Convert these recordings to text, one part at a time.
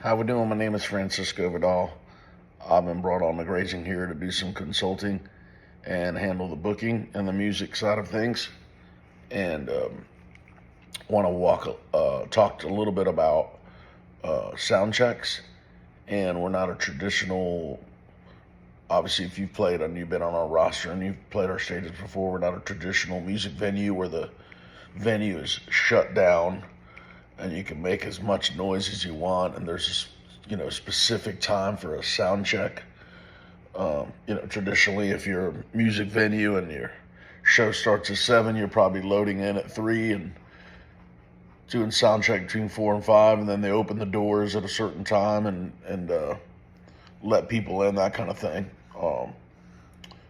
How we doing? My name is Francisco Vidal. I've been brought on to Grazing here to do some consulting and handle the booking and the music side of things. And want to talk a little bit about sound checks. And we're not a traditional. Obviously, if you've played and you've been on our roster and you've played our stages before, we're not a traditional music venue where the venue is shut down and you can make as much noise as you want, and there's a specific time for a sound check. Traditionally, if you're a music venue and your show starts at 7, you're probably loading in at 3 and doing sound check between 4 and 5, and then they open the doors at a certain time and let people in, that kind of thing.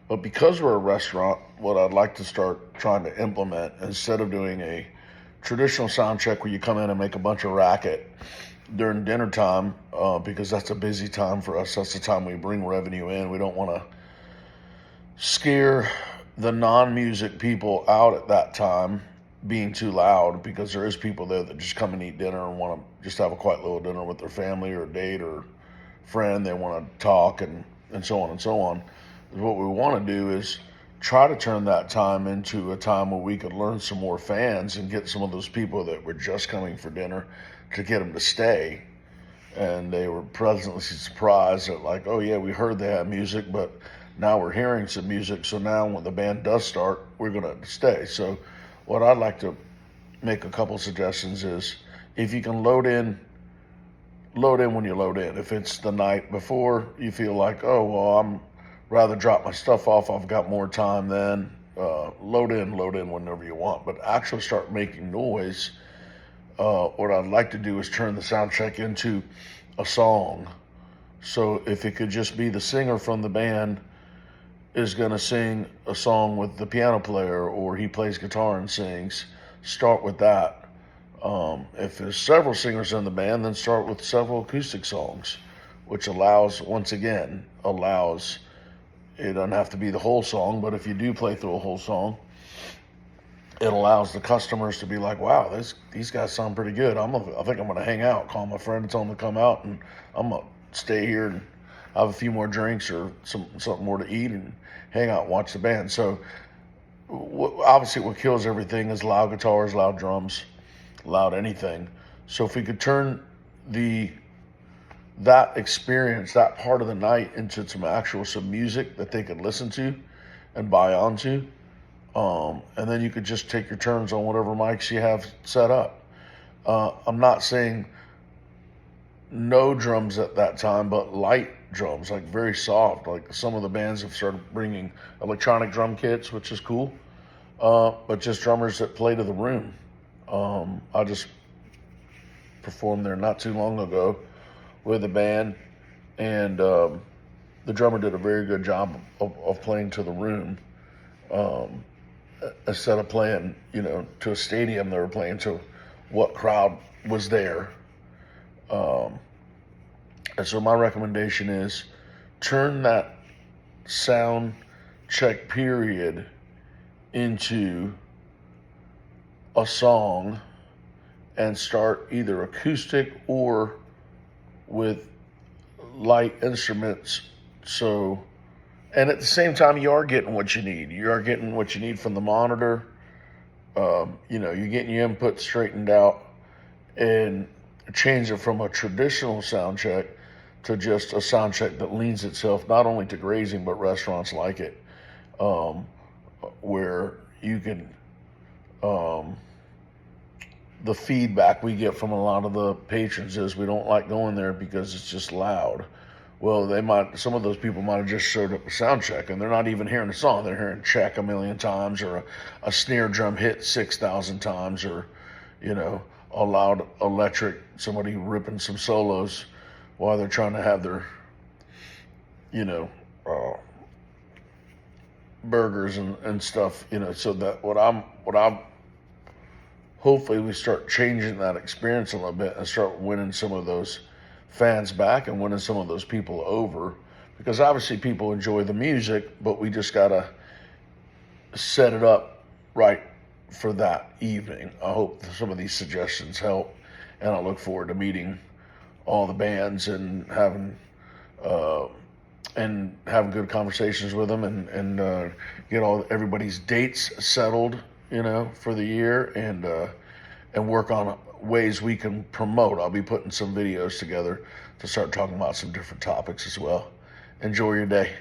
But because we're a restaurant, what I'd like to start trying to implement, instead of doing a traditional sound check where you come in and make a bunch of racket during dinner time, because that's a busy time for us. That's the time we bring revenue in. We don't want to scare the non-music people out at that time being too loud, because there is people there that just come and eat dinner and want to just have a quiet little dinner with their family or date or friend. They want to talk and so on and so on. What we want to do is try to turn that time into a time where we could learn some more fans and get some of those people that were just coming for dinner to get them to stay. And they were pleasantly surprised that, like, oh yeah, we heard they had music, but now we're hearing some music. So now when the band does start, we're going to stay. So what I'd like to make a couple suggestions is, if you can load in when you load in. If it's the night before, you feel like, oh, well, I'm rather drop my stuff off, I've got more time then, load in whenever you want. But actually start making noise. What I'd like to do is turn the sound check into a song. So if it could just be the singer from the band is going to sing a song with the piano player, or he plays guitar and sings, start with that. If there's several singers in the band, then start with several acoustic songs, which allows, it doesn't have to be the whole song, but if you do play through a whole song, it allows the customers to be like, wow, these guys sound pretty good. I think I'm going to hang out, call my friend and tell them to come out, and I'm going to stay here and have a few more drinks or something more to eat and hang out and watch the band. So obviously what kills everything is loud guitars, loud drums, loud anything. So if we could turn that experience, that part of the night, into some music that they could listen to and buy onto, and then you could just take your turns on whatever mics you have set up. I'm not saying no drums at that time, but light drums, like very soft. Like some of the bands have started bringing electronic drum kits, which is cool, but just drummers that play to the room. I just performed there not too long ago with a band, and the drummer did a very good job of playing to the room. Instead of playing, to a stadium, they were playing to what crowd was there. And so my recommendation is turn that sound check period into a song and start either acoustic or with light instruments. So, and at the same time, you are getting what you need. You are getting what you need from the monitor. You're getting your input straightened out, and change it from a traditional sound check to just a sound check that leans itself not only to grazing, but restaurants like it, where you can, the feedback we get from a lot of the patrons is, we don't like going there because it's just loud. Well, some of those people might have just showed up a sound check and they're not even hearing the song. They're hearing check a million times, or a snare drum hit 6,000 times, or, a loud electric, somebody ripping some solos while they're trying to have their, burgers and stuff, so that what I'm hopefully we start changing that experience a little bit and start winning some of those fans back and winning some of those people over, because obviously people enjoy the music, but we just gotta set it up right for that evening. I hope some of these suggestions help, and I look forward to meeting all the bands uh, and having good conversations with them and get everybody's dates settled, for the year and work on ways we can promote. I'll be putting some videos together to start talking about some different topics as well. Enjoy your day.